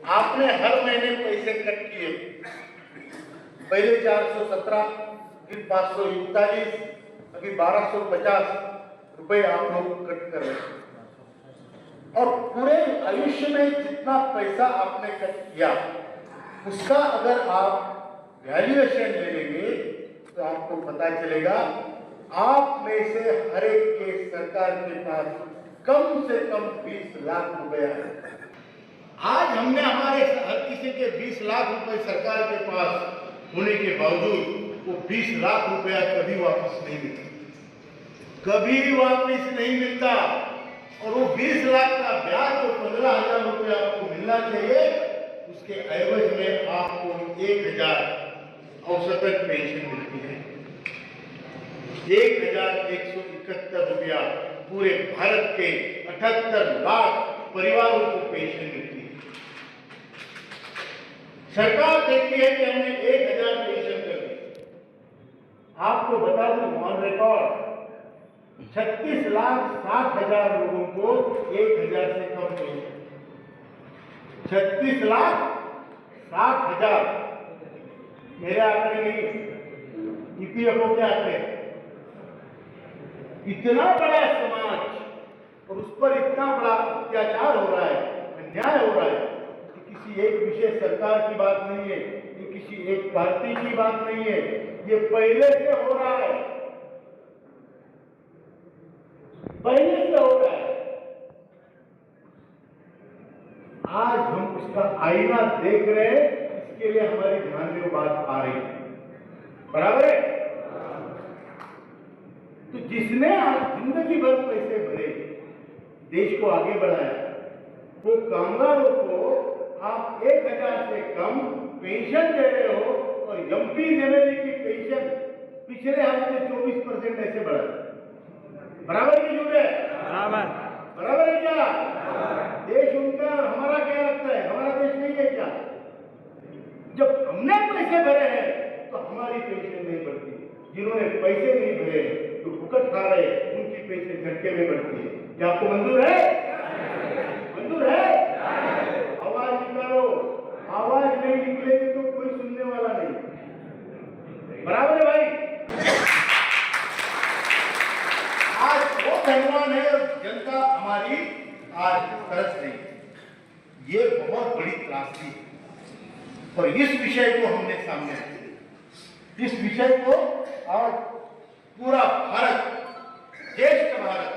आपने हर महीने पैसे कट किए, पहले 417, फिर 541, अभी 1250 रुपए आप लोग कट कर रहे हैं। और पूरे आयुष्य में जितना पैसा आपने कट किया उसका अगर आप वैल्यूएशन ले लेंगे तो आपको पता चलेगा आप में से हर एक के सरकार के पास कम से कम 20 लाख रुपया है। आज हमने हमारे हर किसी के 20 लाख रुपए सरकार के पास होने के बावजूद वो 20 लाख रुपया कभी वापस नहीं मिलता, कभी वापस नहीं मिलता। और वो 20 लाख का ब्याज जो 15,000 रुपया आपको मिलना चाहिए, उसके एवज में आपको 1,000 औसतन पेंशन मिलती है। 1,171 रुपया पूरे भारत के 78 लाख परिवारों को पेंशन मिलती है। सरकार कहती है कि हमने 1,000 पेंशन कर दी। आपको बता दूं ऑन रिकॉर्ड 36,60,000 लोगों को 1,000 से कम पेंशन। 36,60,000 मेरे आंकड़े नहीं, ईपीएफओ के आंकड़े। इतना बड़ा समाज और उस पर इतना बड़ा अत्याचार हो रहा है, अन्याय हो रहा है कि किसी एक विशेष सरकार की बात नहीं है, ये किसी एक पार्टी की बात नहीं है, ये पहले से हो रहा है, पहले से हो रहा है। आज हम उसका आईना देख रहे हैं, इसके लिए हमारे ध्यान में वो बात आ रही है। बराबर है? तो जिसने जिंदगी भर पैसे भरे, देश को आगे बढ़ाया, वो कामगारों को आप 1,000 से कम पेंशन दे रहे हो और एमपी एमएलए की पेंशन पिछले हफ्ते 24% ऐसे बढ़ा। बराबर की जुड़े? बराबर है क्या? देश उनका, हमारा क्या लगता है? हमारा देश नहीं है क्या? जब हमने पैसे भरे हैं तो हमारी पेंशन नहीं बढ़ती, जिन्होंने पैसे नहीं भरे जो फुकट खा रहे उनकी पेंशन झटके में बढ़ती है। क्या आपको मंजूर है? मंजूर है? आवाज निकालो, आवाज नहीं निकलेगी तो कोई सुनने वाला नहीं। बराबर है भाई? आज वो धनवान है और जनता हमारी आज तरस रही है। ये बहुत बड़ी त्रासदी है और इस विषय को हमने सामने रखा। इस विषय को आज पूरा भारत, ज्येष्ठ भारत,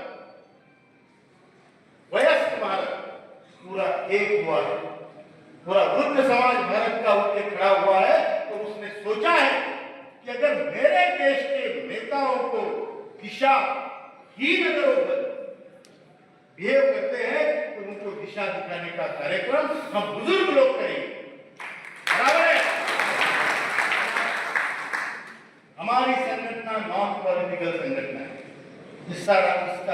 वयस्क भारत पूरा एक हुआ है। पूरा वृद्ध समाज भारत का उठके खड़ा हुआ है। तो उसने सोचा है कि अगर मेरे देश के नेताओं को दिशाहीन अगर बिहेव करते हैं तो उनको दिशा दिखाने का कार्यक्रम हम बुजुर्ग लोग करेंगे। बराबर है? हमारी संगठन नॉन पॉलिटिकल संगठन है, जिसका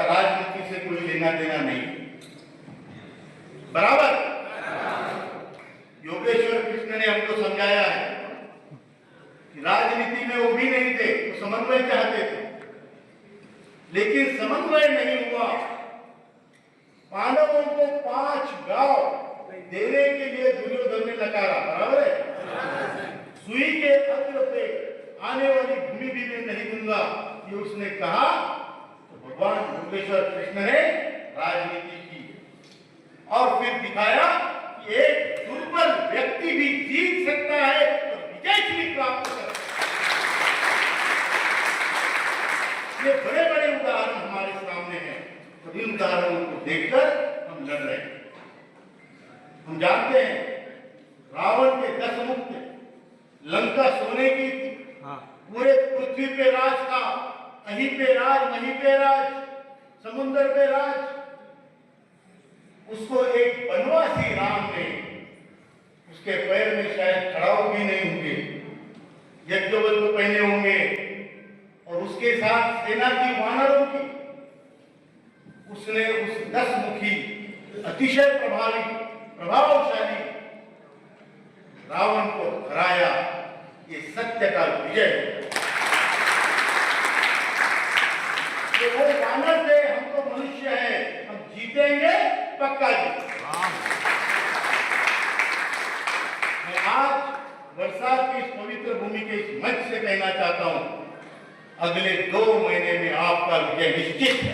राजनीति से कोई लेना देना नहीं। बराबर? योगेश्वर कृष्ण ने हमको समझाया है कि राजनीति में वो भी नहीं थे, वो समन्वय चाहते थे, लेकिन समन्वय नहीं हुआ। पांडवों को 5 गांव देने के लिए दुर्योधन ने नकारा। बराबर है? सुई के अग्र पे आने वाली भूमि भी मैं नहीं दूंगा, ये उसने कहा। तो भगवान योगेश्वर कृष्ण ने राजनीति की और फिर दिखाया कि एक दुर्बल व्यक्ति भी जीत सकता है और विजय भी प्राप्त कर सकता है। ये बड़े बड़े उदाहरण हमारे सामने हैं और इन उदाहरणों को देखकर हम लड़ रहे हैं। हम जानते हैं रावण के 10 मुख थे, लंका सोने की थी, पूरे पृथ्वी पे राज था, अहीं पे राज, महीं पे राज, समुद्र पे राज। उसको एक बनवासी राम ने, उसके पैर में शायद खड़ाऊ भी नहीं होंगे, यज्ञवल्लभ पहने होंगे और उसके साथ सेना की वानरों की, उसने उस 10 मुखी अतिशय प्रभावशाली रावण को हराया। ये सत्य का विजय है। तो वो वानर थे, हम तो मनुष्य हैं, हम जीतेंगे, पक्का जीतेंगे। गुजरात की इस पवित्र भूमि के इस मंच से कहना चाहता हूं, अगले 2 महीने में आपका विजय निश्चित है।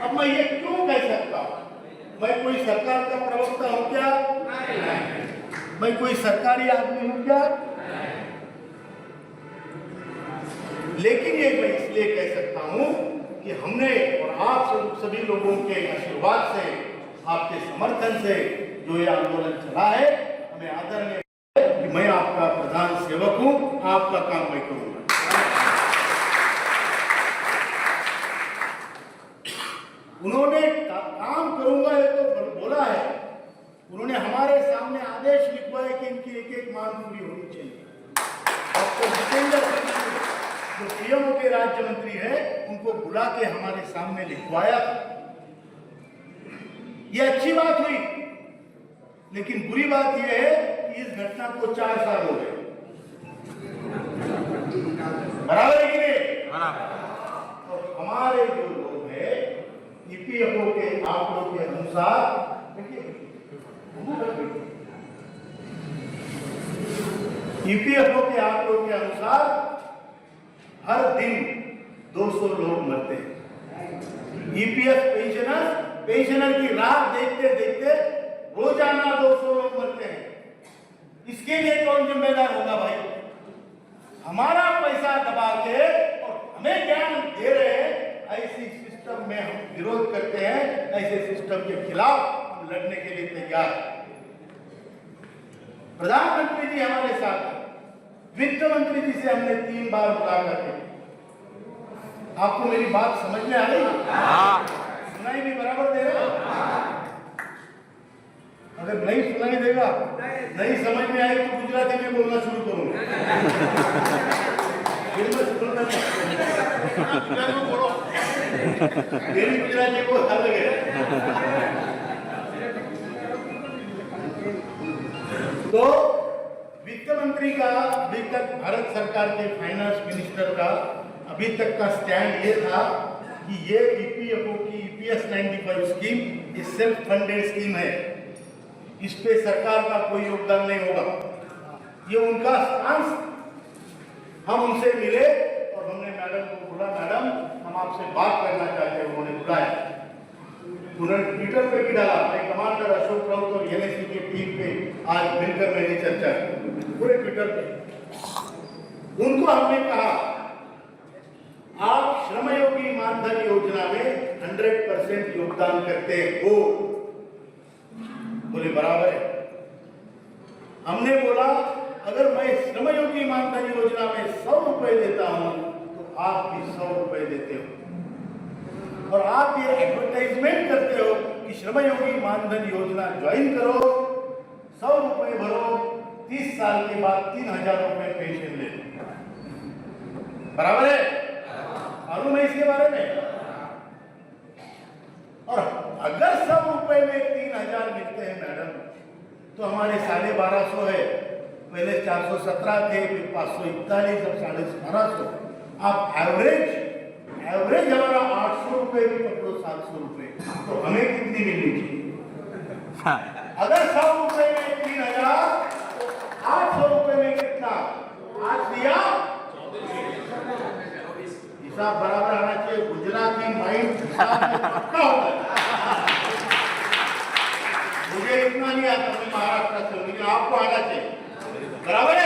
अब मैं ये क्यों कह सकता हूं? मैं कोई सरकार का प्रवक्ता हूं क्या? नहीं। मैं कोई सरकारी आदमी हूं क्या? लेकिन ये मैं इसलिए कह सकता हूं कि हमने और आप सभी लोगों के आशीर्वाद से, आपके समर्थन से जो ये आंदोलन चला है, हमें आदरणीय कि मैं आपका प्रधान सेवक हूं, आपका काम मैं करूंगा। उन्होंने काम करूंगा ये तो बोला है, उन्होंने हमारे सामने आदेश लिखवाए कि इनकी एक मांग पूरी होनी चाहिए। डॉक्टर जितेंद्र सिंह जो पीएमओ के राज्य मंत्री है, उनको बुला के हमारे सामने लिखवाया। ये अच्छी बात हुई, लेकिन बुरी बात यह है कि इस घटना को 4 साल हो गए। बराबर है कि नहीं? और हमारे जो लोग हैं, ईपीएफओ के आंकड़ों के अनुसार, ईपीएफओ के आंकड़ों के अनुसार हर दिन 200 लोग मरते हैं। ईपीएफ पेंशनर की राह देखते देखते रोजाना 200 लोग मरते हैं। इसके लिए कौन जिम्मेदार होगा भाई? हमारा पैसा दबा के और हमें ज्ञान दे रहे हैं, ऐसी सिस्टम में हम विरोध करते हैं, ऐसे सिस्टम के खिलाफ हम लड़ने के लिए तैयार हैं। प्रधानमंत्री जी हमारे साथ हैं, वित्त मंत्री जी से हमने 3 बार मुलाकात की। आपको मेरी बात समझ में आ रही है? सुनाई भी बराबर दे रहे हो? अगर नहीं सुनाई देगा, नहीं समझ में आई तो गुजराती में बोलना शुरू करूंगा। फिर मैं सुनूंगा नहीं। बोलो, मेरी गुजराती को अलग है। तो वित्त मंत्री का अभी तक, भारत सरकार के फाइनेंस मिनिस्टर का अभी तक का स्टैंड ये था कि ये ईपीएफओ की ईपीएस 95 स्कीम ये सेल्फ फंडेड स्कीम है, इस पे सरकार का कोई योगदान नहीं होगा। ये उनका स्टांस। हम उनसे मिले और हमने मैडम को बोला, मैडम हम आपसे बात करना चाहते हैं। उन्होंने बुलाया, उन्होंने ट्विटर पे भी डाला। मैं कमांडर अशोक राउत और एनएससी की टीम पे आज मिलकर मैंने चर्चा की पूरे ट्विटर पे। उनको हमने कहा, आप श्रमयोगी मानधन योजना में 100% योगदान करते हो? बोले बराबर है। हमने बोला, अगर मैं श्रमयोगी मानधन योजना में 100 रुपए देता हूं तो आप भी 100 रुपए देते हो, और आप ये एडवर्टाइजमेंट करते हो कि श्रमयोगी मानधन योजना ज्वाइन करो, 100 रुपए भरो, 30 साल के बाद 3000 रुपए पेंशन ले लो। बराबर है? मालूम है इसके बारे में? और अगर 100 रुपए में 3000 मिलते हैं मैडम, तो हमारे 1250 है। पहले 417 थे, फिर 541, अब 1250। आप एवरेज हमारा 800 रुपए भी पकड़ो, 700 रुपए, तो हमें कितनी मिलनी चाहिए? अगर 100 रुपए में 3000, तो 800 रुपए में कितना? 8 दिया, हिसाब बराबर आना चाहिए। गुजराती माइंड पक्का होता है। मुझे इतना नहीं आता, मैं महाराष्ट्र से, लेकिन आपको आना चाहिए। बराबर।